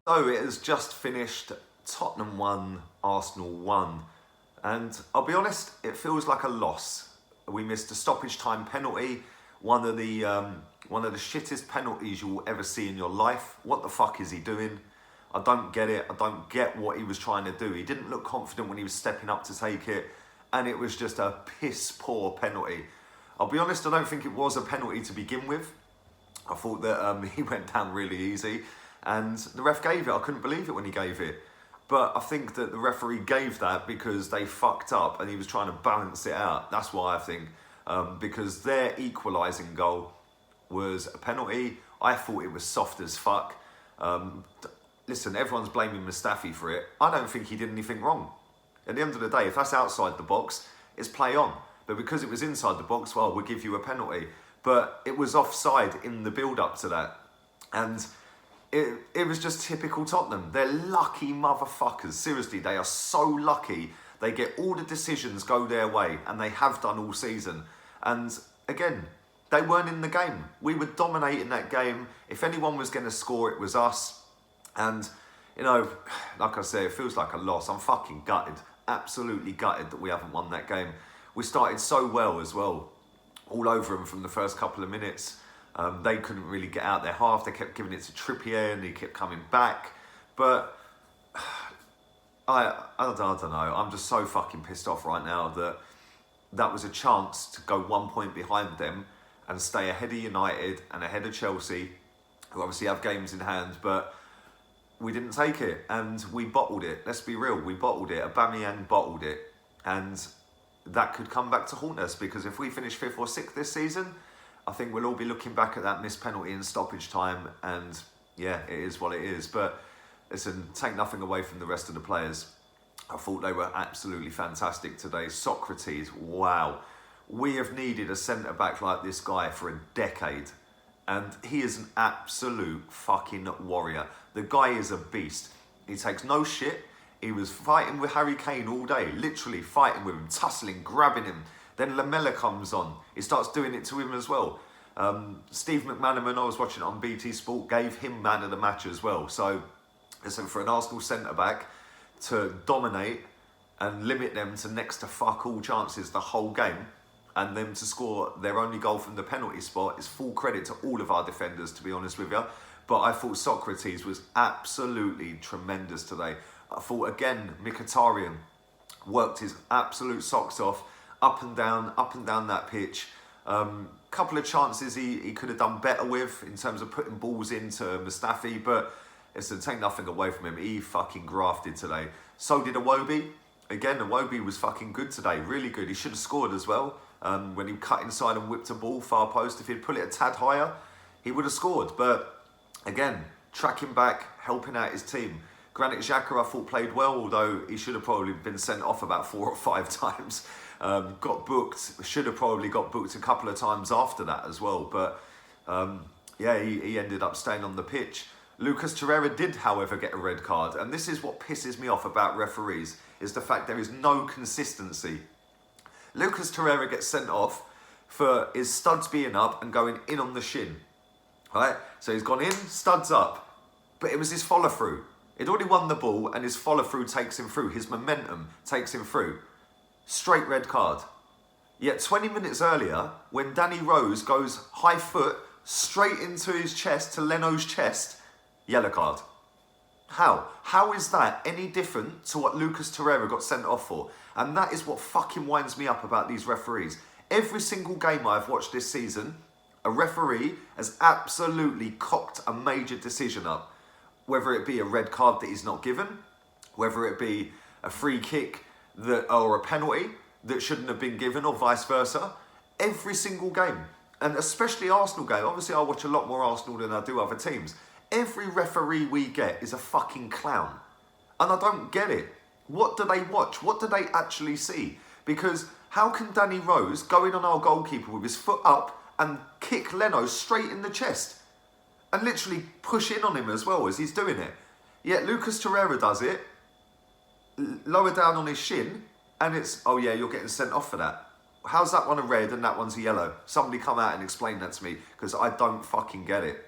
So it has just finished. Tottenham 1, Arsenal 1. And I'll be honest, it feels like a loss. We missed a stoppage time penalty, one of the shittest penalties you'll ever see in your life. What the fuck is he doing? I don't get it. I don't get what he was trying to do. He didn't look confident when he was stepping up to take it, and it was just a piss poor penalty. I'll be honest, I don't think it was a penalty to begin with. I thought that he went down really easy, and the ref gave it. I couldn't believe it when he gave it. But I think that the referee gave that because they fucked up and he was trying to balance it out. That's why I think, because their equalising goal was a penalty. I thought it was soft as fuck. Listen, everyone's blaming Mustafi for it. I don't think he did anything wrong. At the end of the day, if that's outside the box, it's play on. But because it was inside the box, well, we'll give you a penalty. But it was offside in the build-up to that. And it was just typical Tottenham. They're lucky motherfuckers. Seriously, they are so lucky. They get all the decisions go their way, and they have done all season. And again, they weren't in the game. We were dominating that game. If anyone was going to score, it was us. And, you know, like I say, it feels like a loss. I'm fucking gutted. Absolutely gutted that we haven't won that game. We started so well as well. All over them from the first couple of minutes. They couldn't really get out their half. They kept giving it to Trippier and he kept coming back. But I don't know. I'm just so fucking pissed off right now that was a chance to go 1 point behind them and stay ahead of United and ahead of Chelsea, who obviously have games in hand, but we didn't take it and we bottled it. Let's be real, we bottled it. Aubameyang bottled it. And that could come back to haunt us, because if we finish 5th or 6th this season, I think we'll all be looking back at that missed penalty in stoppage time, and yeah, it is what it is. But listen, take nothing away from the rest of the players. I thought they were absolutely fantastic today. Socrates, wow. We have needed a centre-back like this guy for a decade, and he is an absolute fucking warrior. The guy is a beast. He takes no shit. He was fighting with Harry Kane all day, literally fighting with him, tussling, grabbing him. Then Lamella comes on. He starts doing it to him as well. Steve McManaman, I was watching it on BT Sport, gave him man of the match as well. So, listen, for an Arsenal centre-back to dominate and limit them to next to fuck all chances the whole game, and them to score their only goal from the penalty spot, is full credit to all of our defenders, to be honest with you. But I thought Socrates was absolutely tremendous today. I thought, again, Mkhitaryan worked his absolute socks off, up and down that pitch. Couple of chances he could have done better with in terms of putting balls into Mustafi, but listen, take nothing away from him. He fucking grafted today. So did Iwobi. Again, Iwobi was fucking good today, really good. He should have scored as well. When he cut inside and whipped a ball far post, if he'd put it a tad higher, he would have scored. But again, tracking back, helping out his team. Granit Xhaka, I thought, played well, although he should have probably been sent off about 4 or 5 times. Got booked, should have probably got booked a couple of times after that as well. But yeah, he ended up staying on the pitch. Lucas Torreira did, however, get a red card. And this is what pisses me off about referees, is the fact there is no consistency. Lucas Torreira gets sent off for his studs being up and going in on the shin. Right? So he's gone in, studs up. But it was his follow-through. He'd already won the ball and his follow-through takes him through. His momentum takes him through. Straight red card. Yet 20 minutes earlier, when Danny Rose goes high foot straight into his chest, to Leno's chest, yellow card. How? How is that any different to what Lucas Torreira got sent off for? And that is what fucking winds me up about these referees. Every single game I've watched this season, a referee has absolutely cocked a major decision up. Whether it be a red card that he's not given, whether it be a free kick or a penalty that shouldn't have been given, or vice versa. Every single game, and especially Arsenal game. Obviously, I watch a lot more Arsenal than I do other teams. Every referee we get is a fucking clown. And I don't get it. What do they watch? What do they actually see? Because how can Danny Rose go in on our goalkeeper with his foot up and kick Leno straight in the chest? And literally push in on him as well as he's doing it. Yet Lucas Torreira does it, lower down on his shin, and it's, oh yeah, you're getting sent off for that. How's that one a red and that one's a yellow? Somebody come out and explain that to me, because I don't fucking get it.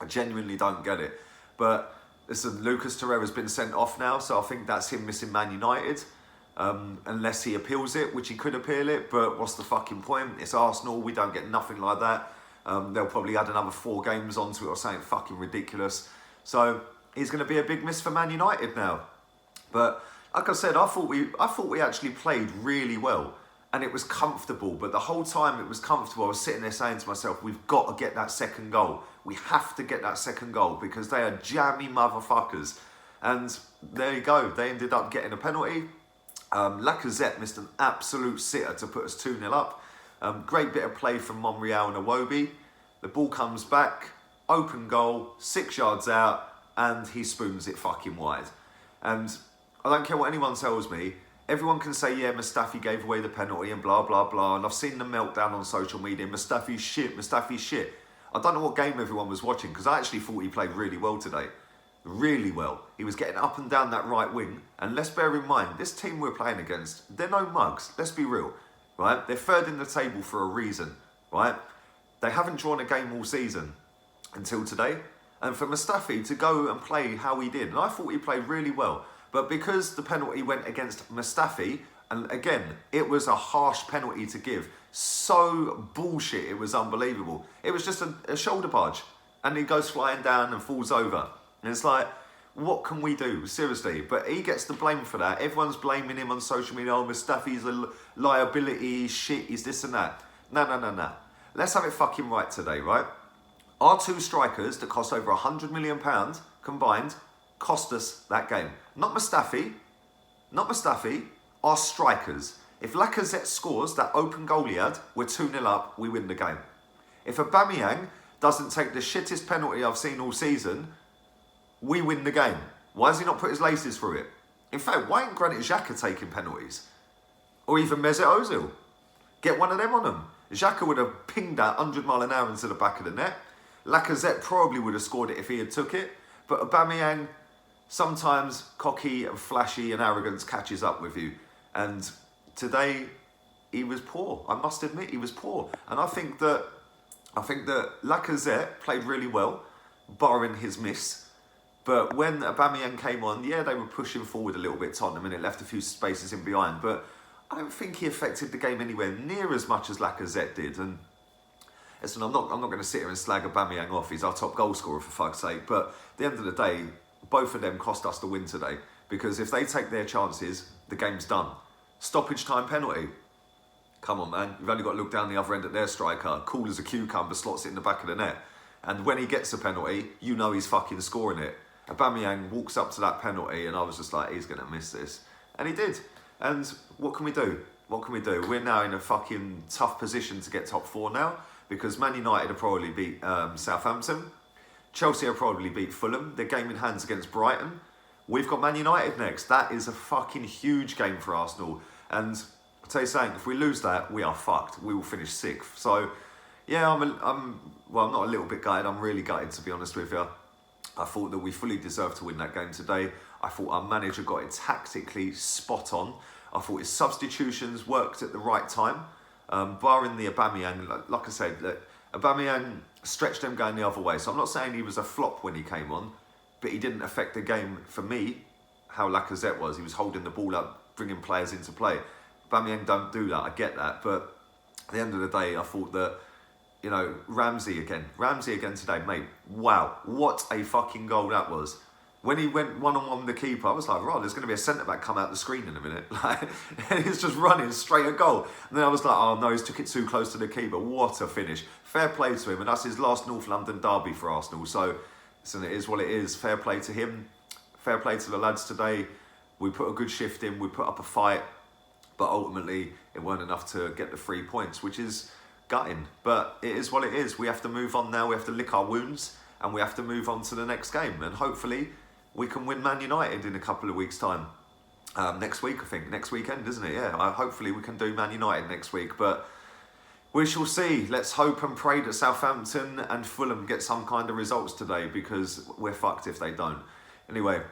I genuinely don't get it. But Listen, Lucas Torreira's been sent off now, so I think that's him missing Man United. Unless he appeals it, which he could appeal it, but what's the fucking point? It's Arsenal, we don't get nothing like that. They'll probably add another 4 games onto it or something fucking ridiculous. So he's going to be a big miss for Man United now. But like I said, I thought we actually played really well, and it was comfortable. But the whole time it was comfortable, I was sitting there saying to myself, we've got to get that second goal. We have to get that second goal because they are jammy motherfuckers. And there you go. They ended up getting a penalty. Lacazette missed an absolute sitter to put us 2-0 up. Great bit of play from Monreal and Iwobi. The ball comes back, open goal, 6 yards out, and he spoons it fucking wide. And I don't care what anyone tells me, everyone can say, yeah, Mustafi gave away the penalty and blah, blah, blah. And I've seen the meltdown on social media, Mustafi's shit, Mustafi's shit. I don't know what game everyone was watching because I actually thought he played really well today. Really well. He was getting up and down that right wing. And let's bear in mind, this team we're playing against, they're no mugs. Let's be real, right? They're third in the table for a reason, right? They haven't drawn a game all season until today. And for Mustafi to go and play how he did, and I thought he played really well. But because the penalty went against Mustafi, and again, it was a harsh penalty to give. So bullshit, it was unbelievable. It was just a shoulder barge. And he goes flying down and falls over. And it's like, what can we do? Seriously. But he gets the blame for that. Everyone's blaming him on social media. Oh, Mustafi's a liability, shit, he's this and that. No. Let's have it fucking right today, right? Our 2 strikers that cost over £100 million combined cost us that game. Not Mustafi, our strikers. If Lacazette scores that open goal he had, we're 2-0 up, we win the game. If Aubameyang doesn't take the shittest penalty I've seen all season, we win the game. Why has he not put his laces through it? In fact, why ain't Granit Xhaka taking penalties? Or even Mesut Ozil? Get one of them on him. Xhaka would have pinged that 100 mile an hour into the back of the net. Lacazette probably would have scored it if he had took it. But Aubameyang, sometimes cocky and flashy and arrogance catches up with you. And today, he was poor. I must admit, he was poor. And I think that Lacazette played really well, barring his miss. But when Aubameyang came on, yeah, they were pushing forward a little bit, Tottenham, and it left a few spaces in behind. But I don't think he affected the game anywhere near as much as Lacazette did. And listen, I'm not going to sit here and slag Aubameyang off. He's our top goal scorer, for fuck's sake. But at the end of the day, both of them cost us the win today. Because if they take their chances, the game's done. Stoppage time penalty. Come on, man. You've only got to look down the other end at their striker. Cool as a cucumber, slots it in the back of the net. And when he gets a penalty, you know he's fucking scoring it. Aubameyang walks up to that penalty and I was just like, he's going to miss this. And he did. And what can we do? What can we do? We're now in a fucking tough position to get top 4 now because Man United will probably beat Southampton. Chelsea will probably beat Fulham. They're game in hands against Brighton. We've got Man United next. That is a fucking huge game for Arsenal. And I'll tell you something, if we lose that, we are fucked. We will finish 6th. So, yeah, I'm not a little bit gutted. I'm really gutted, to be honest with you. I thought that we fully deserved to win that game today. I thought our manager got it tactically spot on. I thought his substitutions worked at the right time. Barring the Aubameyang, like I said, Aubameyang stretched them going the other way. So I'm not saying he was a flop when he came on, but he didn't affect the game for me, how Lacazette was. He was holding the ball up, bringing players into play. Aubameyang don't do that, I get that. But at the end of the day, I thought that, you know, Ramsey again today, mate. Wow, what a fucking goal that was. When he went one-on-one with the keeper, I was like, right, there's going to be a centre-back come out the screen in a minute. And he's just running straight at goal. And then I was like, oh no, he's took it too close to the keeper. What a finish. Fair play to him. And that's his last North London derby for Arsenal. So, listen, it is what it is. Fair play to him. Fair play to the lads today. We put a good shift in. We put up a fight. But ultimately, it weren't enough to get the 3 points, which is gutting. But it is what it is. We have to move on now. We have to lick our wounds. And we have to move on to the next game. And hopefully, we can win Man United in a couple of weeks' time. Next week, I think. Next weekend, isn't it? Yeah, hopefully we can do Man United next week. But we shall see. Let's hope and pray that Southampton and Fulham get some kind of results today because we're fucked if they don't. Anyway,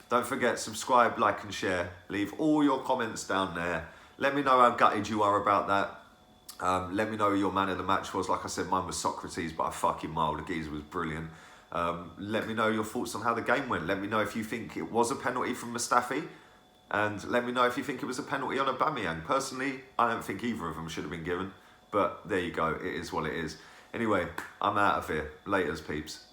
don't forget, subscribe, like and share. Leave all your comments down there. Let me know how gutted you are about that. Let me know who your man of the match was. Like I said, mine was Socrates, but I fucking mild. The geezer was brilliant. Let me know your thoughts on how the game went. Let me know if you think it was a penalty from Mustafi, and let me know if you think it was a penalty on Aubameyang. Personally, I don't think either of them should have been given, but there you go. It is what it is. Anyway, I'm out of here. Laters, peeps.